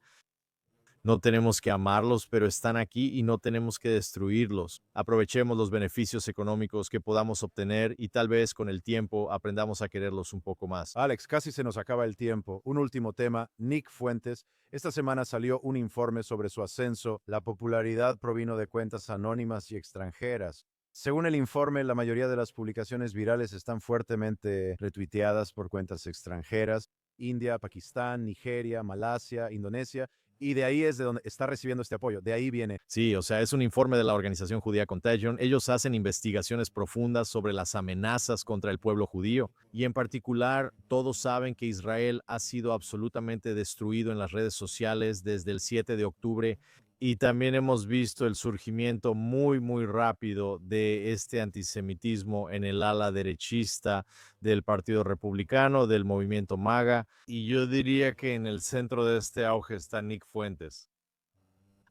no tenemos que amarlos, pero están aquí y no tenemos que destruirlos. Aprovechemos los beneficios económicos que podamos obtener y tal vez con el tiempo aprendamos a quererlos un poco más. Alex, casi se nos acaba el tiempo. Un último tema, Nick Fuentes. Esta semana salió un informe sobre su ascenso. La popularidad provino de cuentas anónimas y extranjeras. Según el informe, la mayoría de las publicaciones virales están fuertemente retuiteadas por cuentas extranjeras. India, Pakistán, Nigeria, Malasia, Indonesia. Y de ahí es de donde está recibiendo este apoyo. De ahí viene. Sí, o sea, es un informe de la organización judía Contagion. Ellos hacen investigaciones profundas sobre las amenazas contra el pueblo judío y en particular todos saben que Israel ha sido absolutamente destruido en las redes sociales desde el 7 de octubre y también hemos visto el surgimiento muy rápido de este antisemitismo en el ala derechista del Partido Republicano, del movimiento MAGA, y yo diría que en el centro de este auge está Nick Fuentes.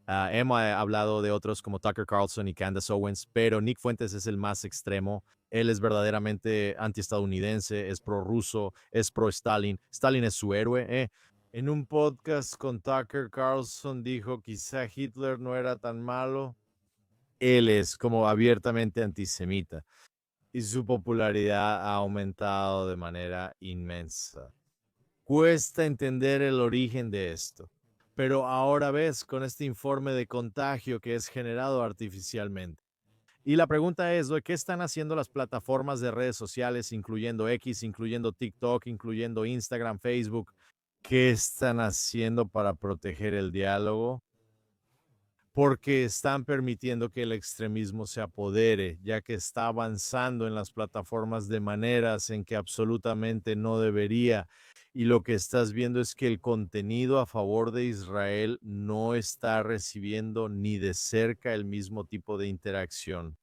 Hemos hablado de otros como Tucker Carlson y Candace Owens, pero Nick Fuentes es el más extremo. Él es verdaderamente antiestadounidense, es prorruso, es pro-Stalin. Stalin es su héroe. En un podcast con Tucker Carlson dijo quizá Hitler no era tan malo. Él es como abiertamente antisemita y su popularidad ha aumentado de manera inmensa. Cuesta entender el origen de esto, pero ahora ves con este informe de contagio que es generado artificialmente. Y la pregunta es, ¿qué están haciendo las plataformas de redes sociales, incluyendo X, incluyendo TikTok, incluyendo Instagram, Facebook? ¿Qué están haciendo para proteger el diálogo? Porque están permitiendo que el extremismo se apodere, ya que está avanzando en las plataformas de maneras en que absolutamente no debería. Y lo que estás viendo es que el contenido a favor de Israel no está recibiendo ni de cerca el mismo tipo de interacción.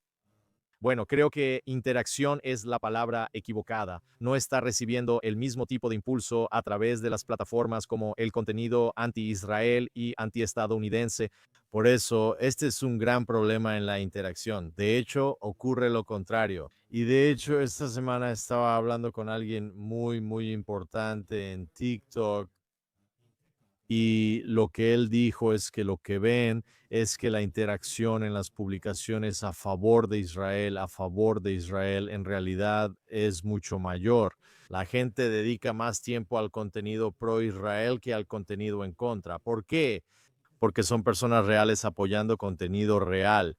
Bueno, creo que interacción es la palabra equivocada. No está recibiendo el mismo tipo de impulso a través de las plataformas como el contenido anti-Israel y anti-estadounidense. Por eso, este es un gran problema en la interacción. De hecho, ocurre lo contrario. Y de hecho, esta semana estaba hablando con alguien muy importante en TikTok y lo que él dijo es que lo que ven es que la interacción en las publicaciones a favor de Israel, en realidad es mucho mayor. La gente dedica más tiempo al contenido pro Israel que al contenido en contra. ¿Por qué? Porque son personas reales apoyando contenido real.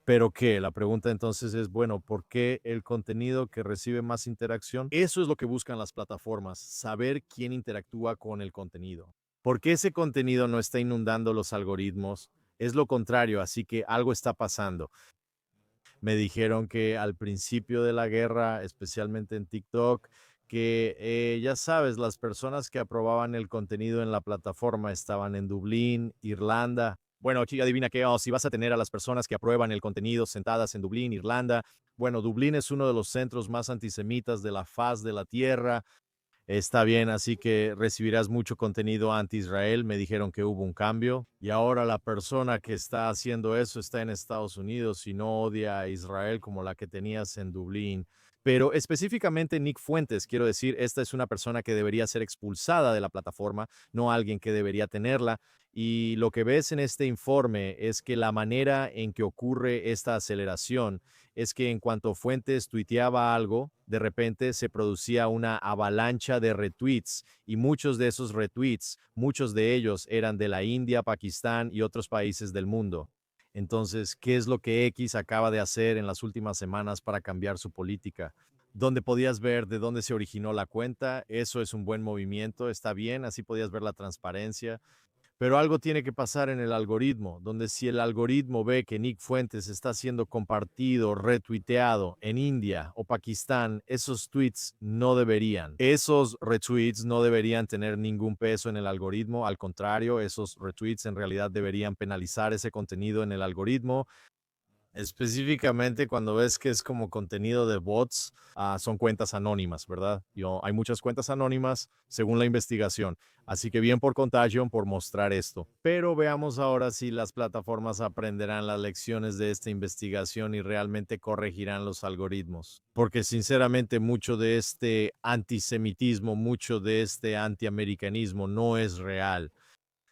¿Pero qué? La pregunta entonces es, bueno, ¿por qué el contenido que recibe más interacción? Eso es lo que buscan las plataformas, saber quién interactúa con el contenido. ¿Por qué ese contenido no está inundando los algoritmos? Es lo contrario, así que algo está pasando. Me dijeron que al principio de la guerra, especialmente en TikTok, que ya sabes, las personas que aprobaban el contenido en la plataforma estaban en Dublín, Irlanda. Bueno, aquí adivina qué, si vas a tener a las personas que aprueban el contenido sentadas en Dublín, Irlanda. Bueno, Dublín es uno de los centros más antisemitas de la faz de la tierra. Está bien, así que recibirás mucho contenido anti-Israel. Me dijeron que hubo un cambio y ahora la persona que está haciendo eso está en Estados Unidos y no odia a Israel como la que tenías en Dublín. Pero específicamente Nick Fuentes, quiero decir, esta es una persona que debería ser expulsada de la plataforma, no alguien que debería tenerla. Y lo que ves en este informe es que la manera en que ocurre esta aceleración es que en cuanto Fuentes tuiteaba algo, de repente se producía una avalancha de retweets y muchos de esos retweets, muchos de ellos eran de la India, Pakistán y otros países del mundo. Entonces, ¿qué es lo que X acaba de hacer en las últimas semanas para cambiar su política? donde podías ver de dónde se originó la cuenta. Eso es un buen movimiento, está bien, así podías ver la transparencia. Pero algo tiene que pasar en el algoritmo, donde si el algoritmo ve que Nick Fuentes está siendo compartido, retuiteado en India o Pakistán, esos tweets no deberían. Esos retweets no deberían tener ningún peso en el algoritmo. Al contrario, esos retweets en realidad deberían penalizar ese contenido en el algoritmo. Específicamente cuando ves que es como contenido de bots, son cuentas anónimas, ¿verdad? Hay muchas cuentas anónimas según la investigación. Así que bien por Contagion por mostrar esto. Pero veamos ahora si las plataformas aprenderán las lecciones de esta investigación y realmente corregirán los algoritmos. Porque sinceramente mucho de este antisemitismo, mucho de este antiamericanismo no es real.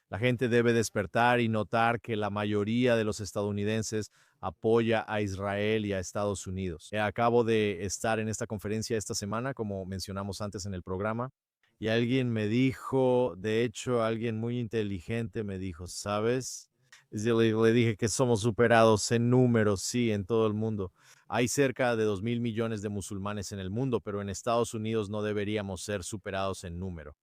La gente debe despertar y notar que la mayoría de los estadounidenses apoya a Israel y a Estados Unidos. Acabo de estar en esta conferencia esta semana, como mencionamos antes en el programa, y alguien me dijo, de hecho, alguien muy inteligente me dijo, ¿sabes? Le dije que somos superados en números, sí, en todo el mundo. Hay cerca de 2.000 millones de musulmanes en el mundo, pero en Estados Unidos no deberíamos ser superados en número.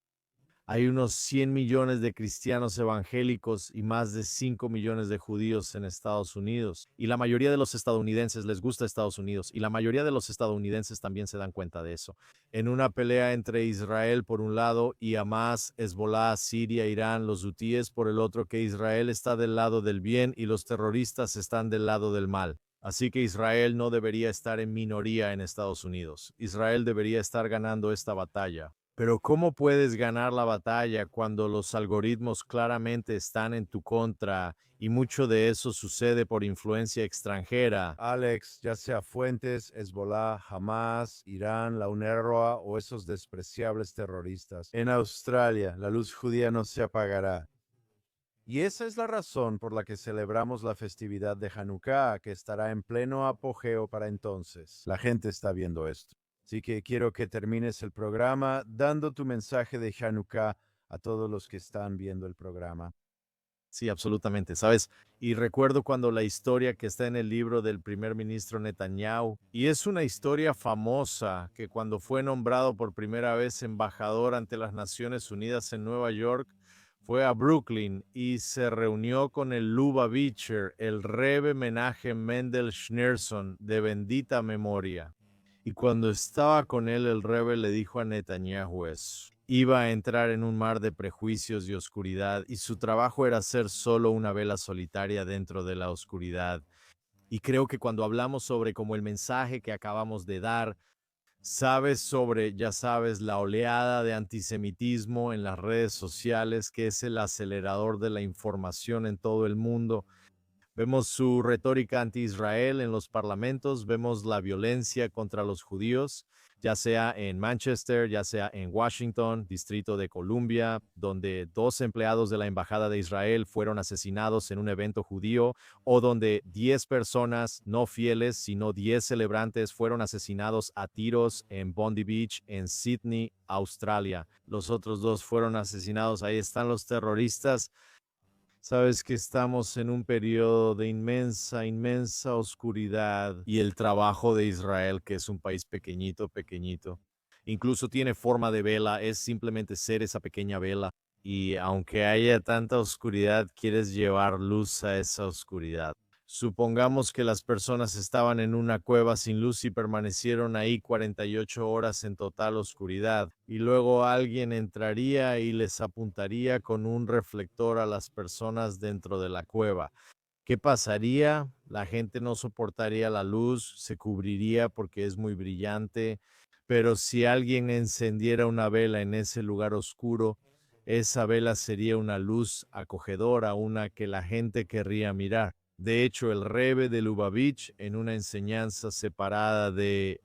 Hay unos 100 millones de cristianos evangélicos y más de 5 millones de judíos en Estados Unidos. Y la mayoría de los estadounidenses les gusta Estados Unidos. Y la mayoría de los estadounidenses también se dan cuenta de eso. En una pelea entre Israel por un lado y Hamas, Hezbollah, Siria, Irán, los hutíes por el otro, que Israel está del lado del bien y los terroristas están del lado del mal. Así que Israel no debería estar en minoría en Estados Unidos. Israel debería estar ganando esta batalla. Pero ¿cómo puedes ganar la batalla cuando los algoritmos claramente están en tu contra y mucho de eso sucede por influencia extranjera? Alex, ya sea Fuentes, Hezbollah, Hamas, Irán, la UNRWA o esos despreciables terroristas. En Australia, la luz judía no se apagará. Y esa es la razón por la que celebramos la festividad de Hanukkah, que estará en pleno apogeo para entonces. La gente está viendo esto. Así que quiero que termines el programa dando tu mensaje de Hanukkah a todos los que están viendo el programa. Sí, absolutamente, ¿sabes? Y recuerdo cuando la historia que está en el libro del primer ministro Netanyahu, y es una historia famosa que cuando fue nombrado por primera vez embajador ante las Naciones Unidas en Nueva York, fue a Brooklyn y se reunió con el Lubavitcher, el Rebbe Menachem Mendel Schneerson, de bendita memoria. Y cuando estaba con él, el Rebbe le dijo a Netanyahu eso. Iba a entrar en un mar de prejuicios y oscuridad, y su trabajo era ser solo una vela solitaria dentro de la oscuridad. Y creo que cuando hablamos sobre como el mensaje que acabamos de dar, sabes sobre, ya sabes, la oleada de antisemitismo en las redes sociales, que es el acelerador de la información en todo el mundo. Vemos su retórica anti-Israel en los parlamentos, vemos la violencia contra los judíos, ya sea en Manchester, ya sea en Washington, Distrito de Columbia, donde 2 empleados de la Embajada de Israel fueron asesinados en un evento judío, o donde 10 personas no fieles, sino 10 celebrantes fueron asesinados a tiros en Bondi Beach, en Sydney, Australia. Los otros 2 fueron asesinados. Ahí están los terroristas. Sabes que estamos en un periodo de inmensa, inmensa oscuridad y el trabajo de Israel, que es un país pequeñito, pequeñito, incluso tiene forma de vela, es simplemente ser esa pequeña vela. Y aunque haya tanta oscuridad, quieres llevar luz a esa oscuridad. Supongamos que las personas estaban en una cueva sin luz y permanecieron ahí 48 horas en total oscuridad, y luego alguien entraría y les apuntaría con un reflector a las personas dentro de la cueva. ¿Qué pasaría? La gente no soportaría la luz, se cubriría porque es muy brillante, pero si alguien encendiera una vela en ese lugar oscuro, esa vela sería una luz acogedora, una que la gente querría mirar. De hecho, el Rebbe de Lubavitch, en una enseñanza separada de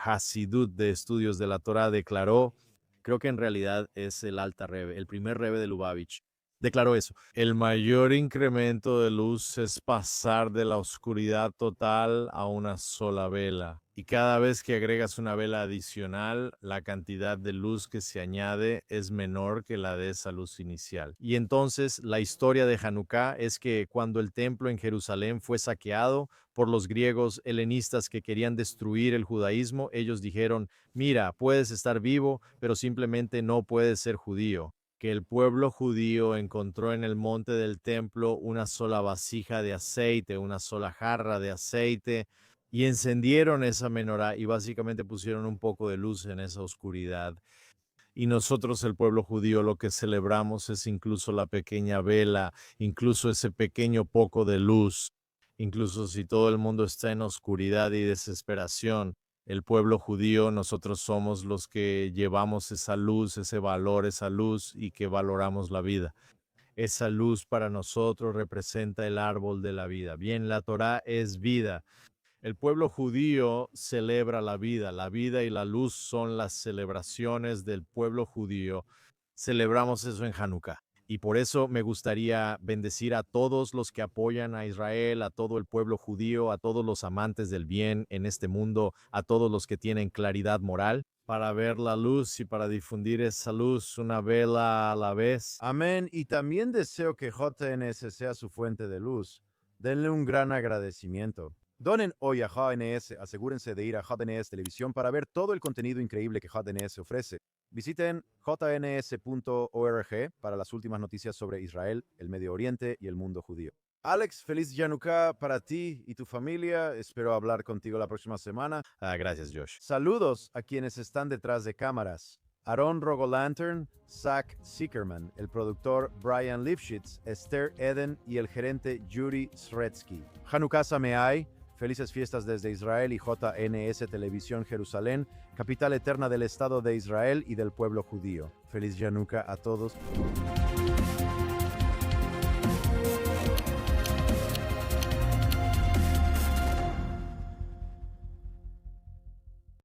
Hasidut, de estudios de la Torá, declaró, creo que en realidad es el Alta Rebbe, el primer Rebbe de Lubavitch, declaró eso. El mayor incremento de luz es pasar de la oscuridad total a una sola vela. Y cada vez que agregas una vela adicional, la cantidad de luz que se añade es menor que la de esa luz inicial. Y entonces la historia de Hanukkah es que cuando el templo en Jerusalén fue saqueado por los griegos helenistas que querían destruir el judaísmo, ellos dijeron: mira, puedes estar vivo, pero simplemente no puedes ser judío. Que el pueblo judío encontró en el monte del templo una sola vasija de aceite, una sola jarra de aceite, y encendieron esa menorá y básicamente pusieron un poco de luz en esa oscuridad. Y nosotros, el pueblo judío, lo que celebramos es incluso la pequeña vela, incluso ese pequeño poco de luz. Incluso si todo el mundo está en oscuridad y desesperación, el pueblo judío, nosotros somos los que llevamos esa luz, ese valor, esa luz y que valoramos la vida. Esa luz para nosotros representa el árbol de la vida. Bien, la Torá es vida. El pueblo judío celebra la vida y la luz son las celebraciones del pueblo judío. Celebramos eso en Hanukkah. Y por eso me gustaría bendecir a todos los que apoyan a Israel, a todo el pueblo judío, a todos los amantes del bien en este mundo, a todos los que tienen claridad moral, para ver la luz y para difundir esa luz una vela a la vez. Amén. Y también deseo que JNS sea su fuente de luz. Denle un gran agradecimiento. Donen hoy a JNS, asegúrense de ir a JNS Televisión para ver todo el contenido increíble que JNS ofrece. Visiten jns.org para las últimas noticias sobre Israel, el Medio Oriente y el mundo judío. Alex, feliz Hanukkah para ti y tu familia. Espero hablar contigo la próxima semana. Gracias, Josh. Saludos a quienes están detrás de cámaras. Aaron Rogolantern, Zach Sickerman, el productor Brian Lifshitz, Esther Eden y el gerente Yuri Sretsky. Hanukkah Sameai. Felices fiestas desde Israel y JNS Televisión Jerusalén, capital eterna del Estado de Israel y del pueblo judío. Feliz Hanukkah a todos.